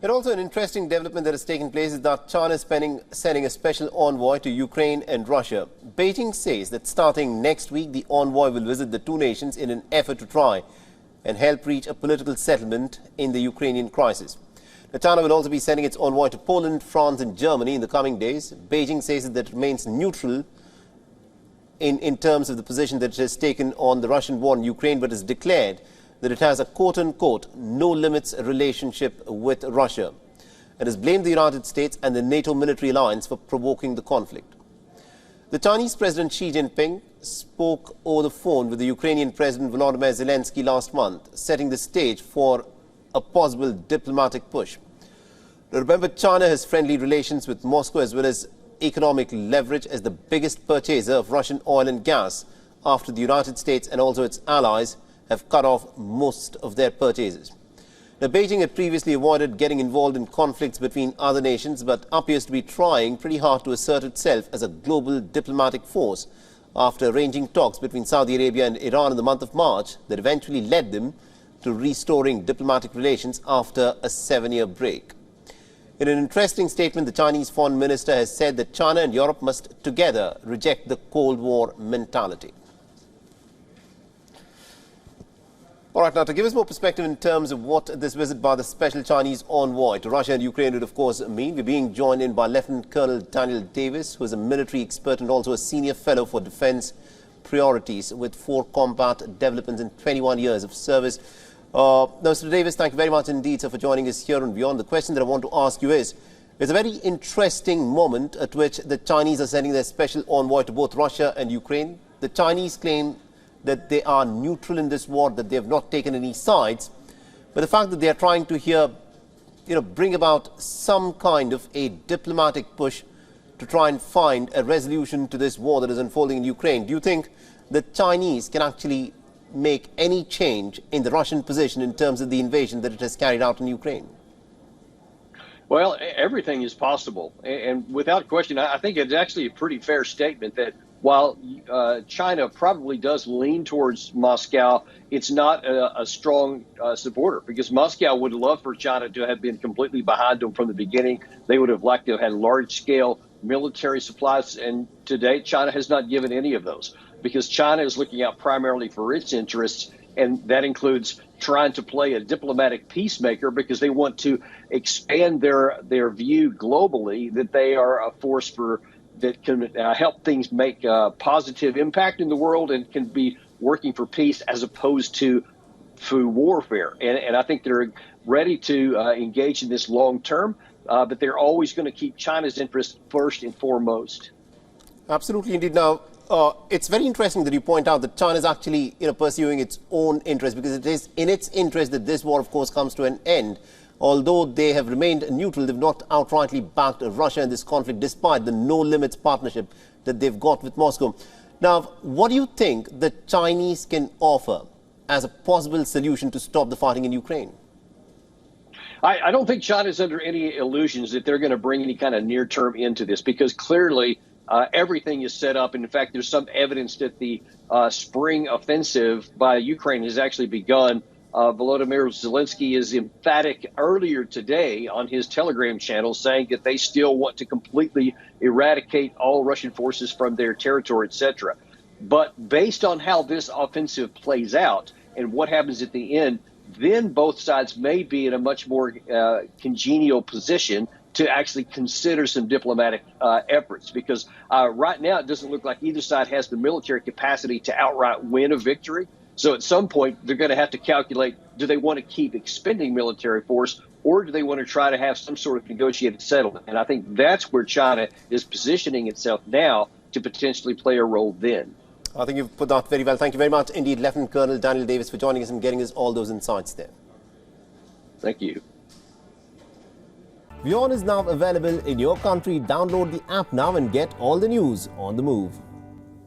And also an interesting development that has taken place is that China is sending a special envoy to Ukraine and Russia. Beijing says that starting next week, the envoy will visit the two nations in an effort to try and help reach a political settlement in the Ukrainian crisis. Now, China will also be sending its envoy to Poland, France and Germany in the coming days. Beijing says that it remains neutral in terms of the position that it has taken on the Russian war in Ukraine, but has declared that it has a quote-unquote no-limits relationship with Russia. It has blamed the United States and the NATO military alliance for provoking the conflict. The Chinese President Xi Jinping spoke over the phone with the Ukrainian President Volodymyr Zelensky last month, setting the stage for a possible diplomatic push. Now, remember, China has friendly relations with Moscow as well as economic leverage as the biggest purchaser of Russian oil and gas after the United States and also its allies have cut off most of their purchases. Now, Beijing had previously avoided getting involved in conflicts between other nations, but appears to be trying pretty hard to assert itself as a global diplomatic force after arranging talks between Saudi Arabia and Iran in the month of March that eventually led them to restoring diplomatic relations after a 7-year break. In an interesting statement, the Chinese foreign minister has said that China and Europe must together reject the Cold War mentality. All right, now to give us more perspective in terms of what this visit by the special Chinese envoy to Russia and Ukraine would of course mean, we're being joined in by Lieutenant Colonel Daniel Davis, who is a military expert and also a senior fellow for defense priorities with 4 combat developments and 21 years of service. Now, Mr. Davis, thank you very much indeed, sir, for joining us here on WION. The question that I want to ask you is, it's a very interesting moment at which the Chinese are sending their special envoy to both Russia and Ukraine. The Chinese claim that they are neutral in this war, that they have not taken any sides. But the fact that they are trying to bring about some kind of a diplomatic push to try and find a resolution to this war that is unfolding in Ukraine, do you think the Chinese can actually make any change in the Russian position in terms of the invasion that it has carried out in Ukraine? Well, everything is possible. And without question, I think it's actually a pretty fair statement that while China probably does lean towards Moscow, it's not a strong supporter, because Moscow would love for China to have been completely behind them from the beginning. They would have liked to have had large-scale military supplies, and to date, China has not given any of those, because China is looking out primarily for its interests, and that includes trying to play a diplomatic peacemaker because they want to expand their view globally that they are a force that can help things make a positive impact in the world and can be working for peace as opposed to warfare. And I think they're ready to engage in this long term, but they're always going to keep China's interest first and foremost. Absolutely, indeed. Now, it's very interesting that you point out that China is actually pursuing its own interest, because it is in its interest that this war, of course, comes to an end. Although they have remained neutral, they've not outrightly backed Russia in this conflict, despite the no-limits partnership that they've got with Moscow. Now, what do you think the Chinese can offer as a possible solution to stop the fighting in Ukraine? I don't think China's under any illusions that they're going to bring any kind of near-term end to this, because clearly everything is set up. And in fact, there's some evidence that the spring offensive by Ukraine has actually begun. Volodymyr Zelensky is emphatic earlier today on his Telegram channel, saying that they still want to completely eradicate all Russian forces from their territory, etc. But based on how this offensive plays out and what happens at the end, then both sides may be in a much more congenial position to actually consider some diplomatic efforts, because right now it doesn't look like either side has the military capacity to outright win a victory. So at some point, they're going to have to calculate, do they want to keep expending military force, or do they want to try to have some sort of negotiated settlement? And I think that's where China is positioning itself now to potentially play a role then. I think you've put that very well. Thank you very much indeed, Lieutenant Colonel Daniel Davis, for joining us and getting us all those insights there. Thank you. WION is now available in your country. Download the app now and get all the news on the move.